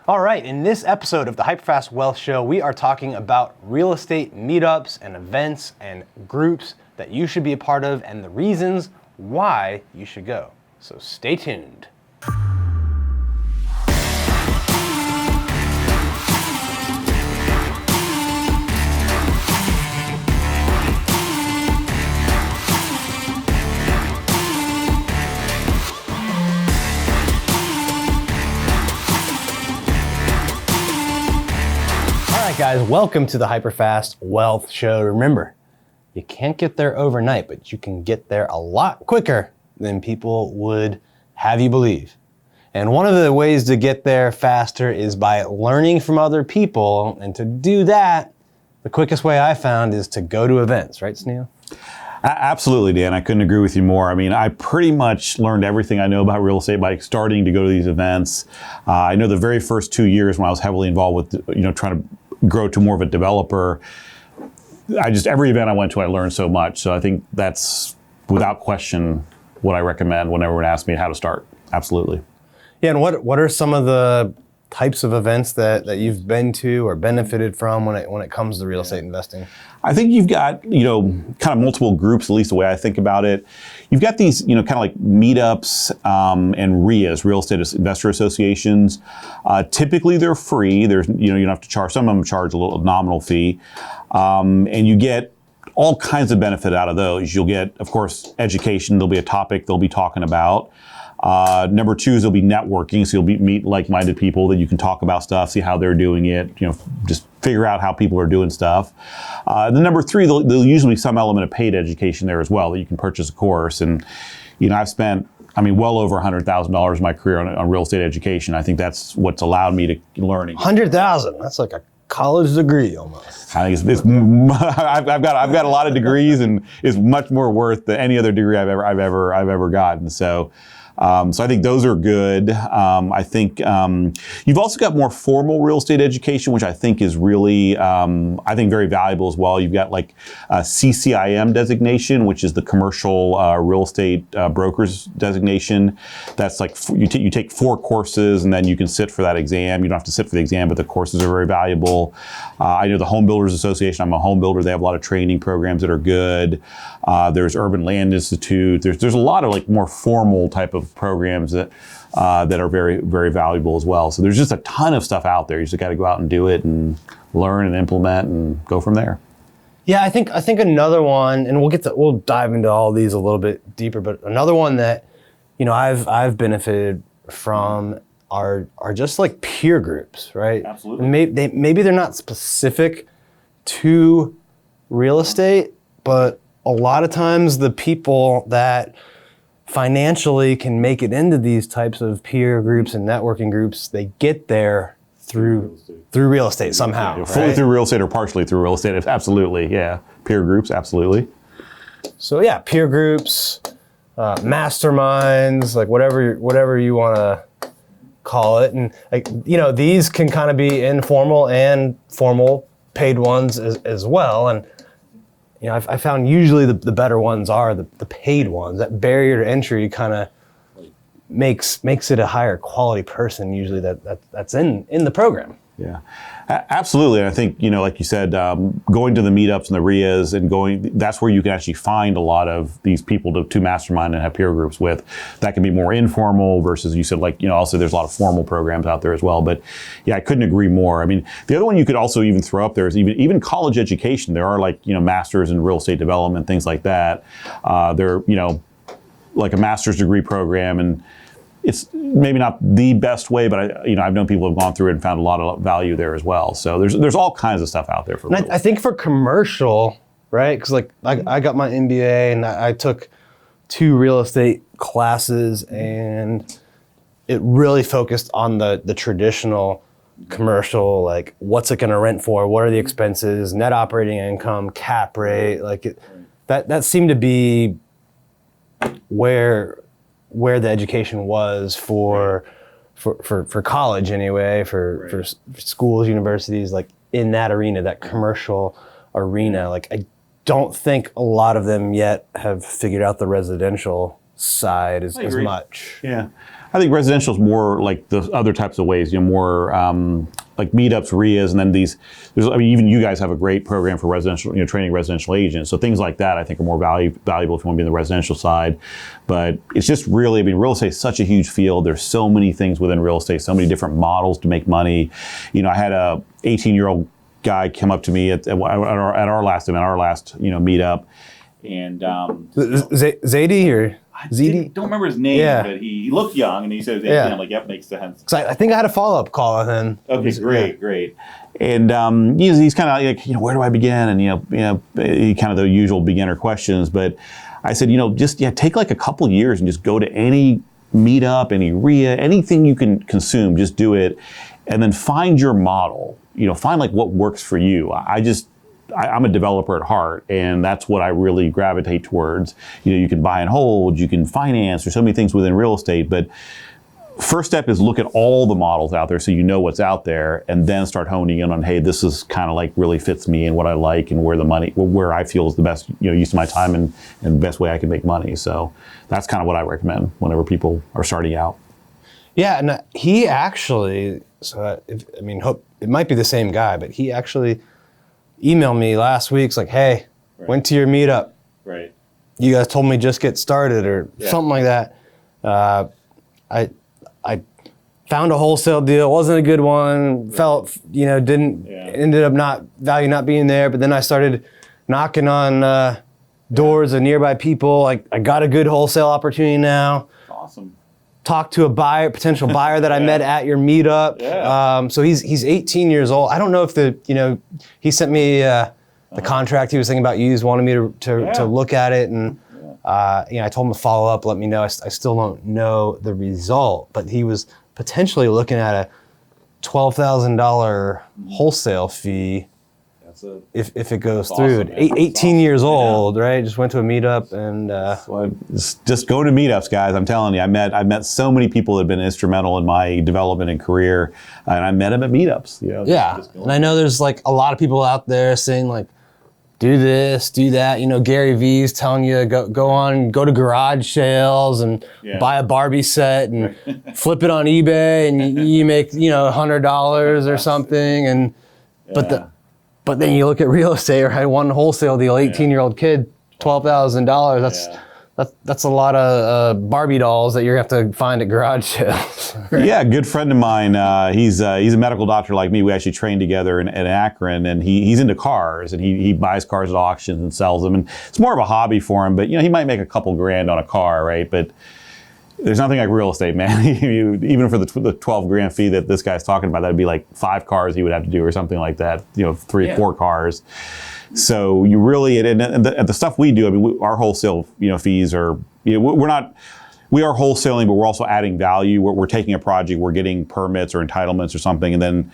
All right, in this episode of the HyperFast Wealth Show, we are talking about real estate meetups and events and groups that you should be a part of and the reasons why you should go. So stay tuned. Guys, welcome to the HyperFast Wealth Show. Remember, you can't get there overnight, but you can get there a lot quicker than people would have you believe. And one of the ways to get there faster is by learning from other people. And to do that, the quickest way I found is to go to events, right, Sunil? Absolutely, Dan. I couldn't agree with you more. I mean, I pretty much learned everything I know about real estate by starting to go to these events. I know the very first 2 years when I was heavily involved with, trying to grow to more of a developer, every event I went to, I learned so much. So I think that's without question what I recommend when everyone asks me how to start. Absolutely. Yeah, and what are some of the types of events that you've been to or benefited from when it comes to real estate investing? I think you've got, kind of multiple groups, at least the way I think about it. You've got these, kind of like meetups and REIAs, real estate investor associations. Typically they're free. There's, you don't have to charge. Some of them charge a little nominal fee. And you get all kinds of benefit out of those. You'll get, of course, education. There'll be a topic they'll be talking about. Number two is there'll be networking, so you'll meet like-minded people that you can talk about stuff, see how they're doing it, just figure out how people are doing stuff. Then number three, there'll usually be some element of paid education there as well, that you can purchase a course. And, I've spent, well over $100,000 in my career on real estate education. I think that's what's allowed me to learning. 100,000, that's like a college degree almost. I think I've got a lot of degrees, and it's much more worth than any other degree I've ever gotten. So I think those are good. I think you've also got more formal real estate education, which I think is really, very valuable as well. You've got like a CCIM designation, which is the commercial real estate brokers designation. That's like you take 4 courses and then you can sit for that exam. You don't have to sit for the exam, but the courses are very valuable. I know the Home Builders Association. I'm a home builder. They have a lot of training programs that are good. There's Urban Land Institute. There's a lot of like more formal type of programs that are very, very valuable as well. So there's just a ton of stuff out there. You just got to go out and do it and learn and implement and go from there. Yeah, I think another one, and we'll dive into all these a little bit deeper, but another one that I've benefited from are just like peer groups, right? Absolutely. Maybe they're not specific to real estate, but a lot of times the people that financially can make it into these types of peer groups and networking groups, they get there through real estate somehow. Yeah, fully through real estate or partially through real estate. Absolutely, yeah. Peer groups, absolutely. So yeah, peer groups, masterminds, like whatever you want to call it, and these can kind of be informal and formal paid ones as well. And I found usually the better ones are the paid ones. That barrier to entry kind of makes it a higher quality person usually that's in the program. Yeah, absolutely. And I think, like you said, going to the meetups and the REIAs and that's where you can actually find a lot of these people to mastermind and have peer groups with. That can be more informal versus, you said, also there's a lot of formal programs out there as well. But yeah, I couldn't agree more. The other one you could also even throw up there is even college education. There are masters in real estate development, things like that. They're, like a master's degree program, and it's maybe not the best way, but I've known people who have gone through it and found a lot of value there as well. So there's all kinds of stuff out there for. And I think for commercial, right? Because I got my MBA and I took 2 real estate classes, and it really focused on the traditional commercial, like what's it going to rent for? What are the expenses? Net operating income, cap rate, that seemed to be where the education was for college anyway, for schools, universities, like in that arena, that commercial arena. Like I don't think a lot of them yet have figured out the residential side as much. Yeah. I think residential is more like the other types of ways, more like meetups, RIAs, and then even you guys have a great program for residential, training residential agents. So things like that I think are more valuable if you want to be in the residential side. But it's just really, real estate is such a huge field. There's so many things within real estate, so many different models to make money. I had a 18-year-old guy come up to me at our last event, our last meetup, and Zadie or ZD? Don't remember his name, but he looked young, and he said, I'm like, yep, makes sense. Because I think I had a follow-up call with him. Okay, great. And he's kind of like, where do I begin? And kind of the usual beginner questions. But I said, just take like a couple years and just go to any meetup, any RIA, anything you can consume, just do it, and then find your model. Find like what works for you. I'm a developer at heart, and that's what I really gravitate towards. You can buy and hold, you can finance, there's so many things within real estate, but first step is look at all the models out there so you know what's out there, and then start honing in on, hey, this is kind of like really fits me and what I like and where I feel is the best use of my time and the best way I can make money. So that's kind of what I recommend whenever people are starting out. Yeah, and he actually, it might be the same guy, but he actually emailed me last week. It's like, hey, went to your meetup. Right. You guys told me just get started or something like that. I found a wholesale deal. Wasn't a good one. Felt, ended up value not being there. But then I started knocking on doors of nearby people. I got a good wholesale opportunity now. Awesome. Talked to a potential buyer that I met at your meetup. Yeah. So he's 18 years old. I don't know if he sent me the contract he was thinking about wanted me to look at it, and I told him to follow up, let me know. I still don't know the result, but he was potentially looking at a $12,000 wholesale fee. If it goes through. Awesome, 18 years old, right? Just went to a meetup and just go to meetups, guys. I'm telling you, I met so many people that have been instrumental in my development and career, and I met them at meetups. And I know there's like a lot of people out there saying like, do this, do that. Gary V's telling you go to garage sales and buy a Barbie set and flip it on eBay and you make $100 or something. And but then you look at real estate, right? One wholesale deal, 18-year-old kid, $12,000. That's a lot of Barbie dolls that you're gonna have to find at garage sales. Right? Yeah, a good friend of mine. He's a medical doctor like me. We actually trained together in Akron, and he's into cars, and he buys cars at auctions and sells them. And it's more of a hobby for him, but he might make a couple grand on a car, right? But there's nothing like real estate, man. Even for the $12,000 fee that this guy's talking about, that'd be like 5 cars he would have to do or something like that. 3 or 4 cars. So you really, and the stuff we do, our wholesale, fees are, we are wholesaling, but we're also adding value. We're taking a project, we're getting permits or entitlements or something, and then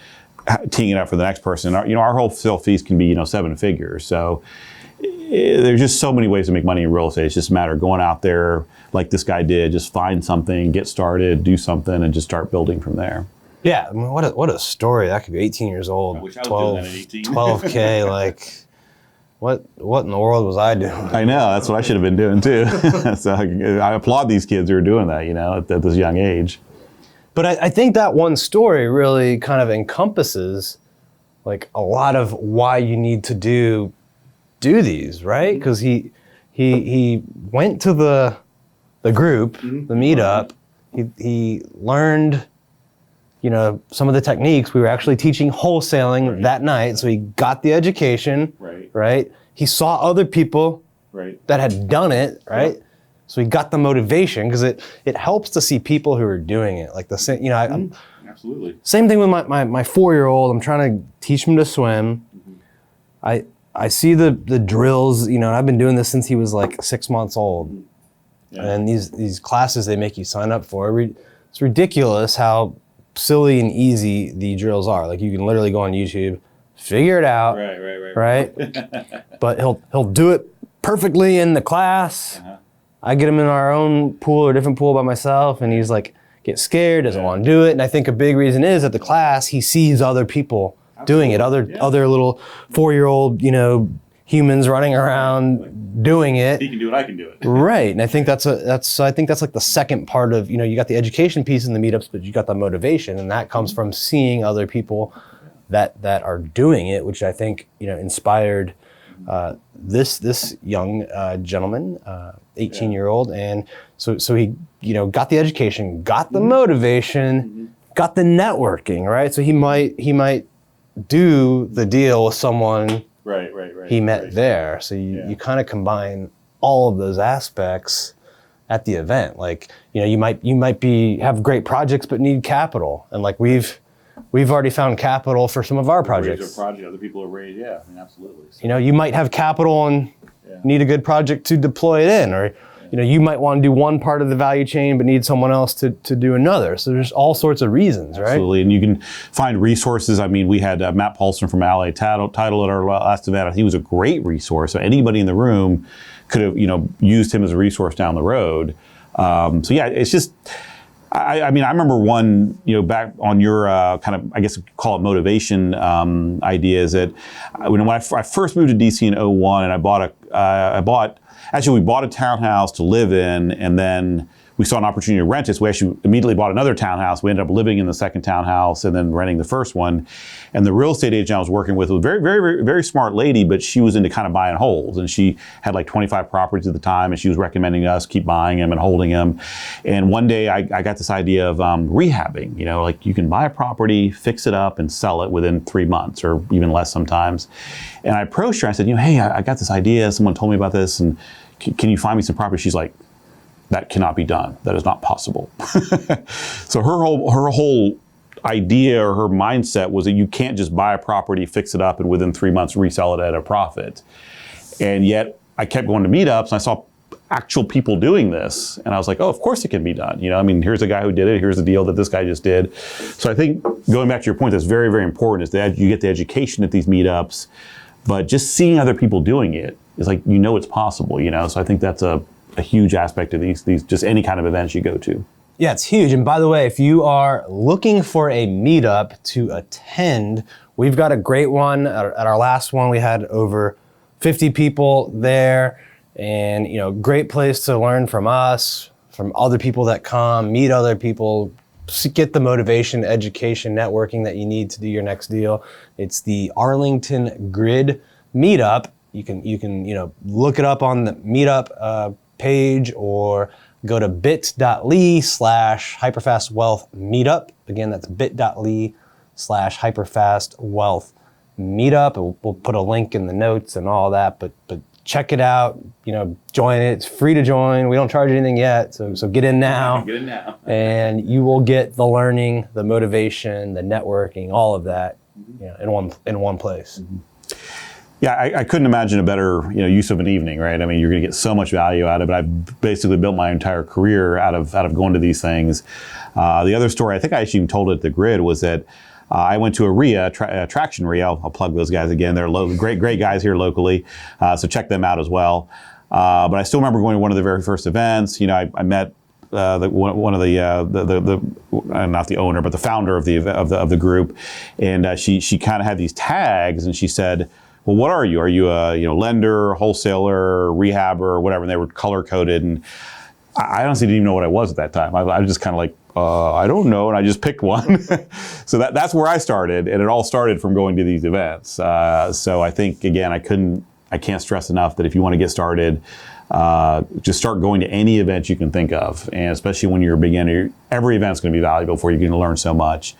teeing it up for the next person. Our wholesale fees can be, 7 figures. So there's just so many ways to make money in real estate. It's just a matter of going out there like this guy did, just find something, get started, do something, and just start building from there. Yeah, what a story. That could be 18 years old. I wish I was doing that at 18. 12K, like, what in the world was I doing? I know, that's what I should have been doing too. So I applaud these kids who are doing that, at this young age. But I think that one story really kind of encompasses like a lot of why you need to do these, right? Because he went to the group, the meetup. He learned, some of the techniques. We were actually teaching wholesaling that night, so he got the education. Right. He saw other people that had done it. Right. Yep. So he got the motivation because it helps to see people who are doing it. Like the same, absolutely. Same thing with my 4-year-old. I'm trying to teach him to swim. I see the drills, and I've been doing this since he was like 6 months old. Yeah. And these classes they make you sign up for, it's ridiculous how silly and easy the drills are. Like you can literally go on YouTube, figure it out. Right? But he'll do it perfectly in the class. Uh-huh. I get him in our own pool or different pool by myself, and he's like, gets scared, doesn't want to do it. And I think a big reason is at the class, he sees other people doing it, other little 4-year-old, humans running around doing it. He can do it, I can do it. Right, and I think that's like the second part of, you got the education piece in the meetups, but you got the motivation, and that comes from seeing other people that are doing it, which I think inspired this young gentleman, 18-year-old, and so he got the education, got the motivation, got the networking, right? So he might do the deal with someone he met there. So you kind of combine all of those aspects at the event. Like, you might have great projects but need capital, and like we've already found capital for some of our projects. Other people have raised, absolutely. So, you might have capital and need a good project to deploy it in, or you might want to do one part of the value chain but need someone else to do another. So there's all sorts of reasons, right? Absolutely, and you can find resources. I mean, we had Matt Paulson from LA Title at our last event. He was a great resource. So anybody in the room could have used him as a resource down the road. It's just. I remember one, back on your kind of, I guess call it motivation idea, is that when I first moved to DC in 01, and we bought a townhouse to live in, and then we saw an opportunity to rent it, so we actually immediately bought another townhouse. We ended up living in the second townhouse and then renting the first one. And the real estate agent I was working with was a very, very, very, very smart lady, but she was into kind of buying holds. And she had like 25 properties at the time, and she was recommending us keep buying them and holding them. And one day I got this idea of rehabbing, like you can buy a property, fix it up, and sell it within 3 months or even less sometimes. And I approached her, I said, hey, I got this idea, someone told me about this, and can you find me some property? She's like, that cannot be done. That is not possible. So her whole idea or her mindset was that you can't just buy a property, fix it up, and within 3 months resell it at a profit. And yet I kept going to meetups, and I saw actual people doing this, and I was like, oh, of course it can be done. Here's a guy who did it. Here's the deal that this guy just did. So I think going back to your point, that's very, very important, is that you get the education at these meetups, but just seeing other people doing it is like, it's possible. So I think that's a huge aspect of these just any kind of events you go to. Yeah, it's huge. And by the way, if you are looking for a meetup to attend, we've got a great one. At our last one, we had over 50 people there, and great place to learn from us, from other people that come, meet other people, get the motivation, education, networking that you need to do your next deal. It's the Arlington Grid Meetup. You can look it up on the Meetup page, or go to bit.ly/HyperFast Wealth Meetup. Again, that's bit.ly/HyperFast Wealth Meetup. We'll put a link in the notes and all that, but check it out. Join it. It's free to join. We don't charge anything yet, so get in now. Get in now. And you will get the learning, the motivation, the networking, all of that, in one place. Mm-hmm. Yeah, I couldn't imagine a better use of an evening, right? I mean, you're going to get so much value out of it. I've basically built my entire career out of going to these things. The other story, I think I actually even told it at the Grid, was that I went to a REIA, Traction REIA. I'll plug those guys again. They're great guys here locally, so check them out as well. But I still remember going to one of the very first events. I met one of the not the owner, but the founder of the group, and she kind of had these tags, and she said, well, what are you? Are you a lender, wholesaler, rehabber, or whatever? And they were color coded, and I honestly didn't even know what I was at that time. I was just kind of like, I don't know, and I just picked one. So that's where I started, and it all started from going to these events. So I think, again, I can't stress enough that if you want to get started, just start going to any event you can think of, and especially when you're a beginner, every event's going to be valuable for you. You're going to learn so much.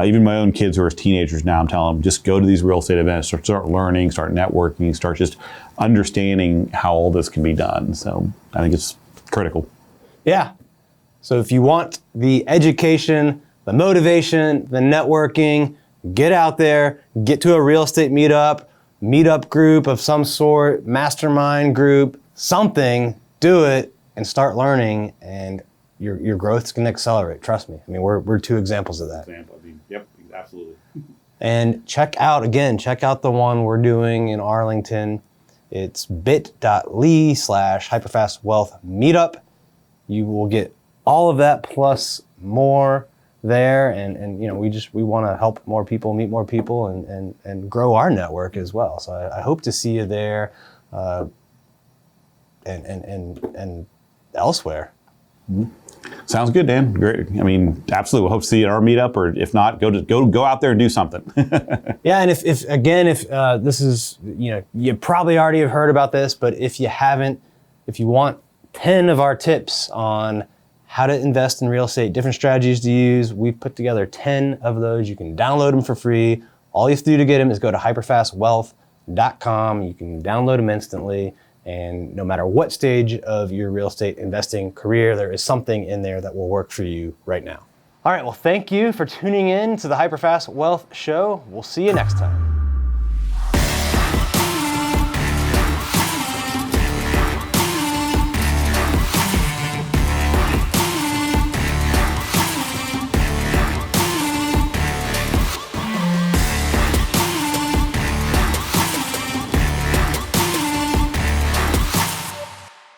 Even my own kids who are teenagers now, I'm telling them, just go to these real estate events, start learning, start networking, start just understanding how all this can be done. So I think it's critical. Yeah. So if you want the education, the motivation, the networking, get out there, get to a real estate meetup group of some sort, mastermind group, something, do it and start learning, and your growth's gonna accelerate. Trust me. I mean, we're two examples of that. Yep, absolutely. And check out the one we're doing in Arlington. It's bit.ly/HyperFast Wealth Meetup. You will get all of that plus more there, and we want to help more people, meet more people, and grow our network as well. So I hope to see you there, and elsewhere. Sounds good, Dan. Great. I mean, absolutely. We'll hope to see you at our meetup, or if not, go out there and do something. Yeah, and if this is, you probably already have heard about this, but if you haven't, if you want 10 of our tips on how to invest in real estate, different strategies to use, we've put together 10 of those. You can download them for free. All you have to do to get them is go to hyperfastwealth.com. You can download them instantly. And no matter what stage of your real estate investing career, there is something in there that will work for you right now. All right, well, thank you for tuning in to the HyperFast Wealth Show. We'll see you next time.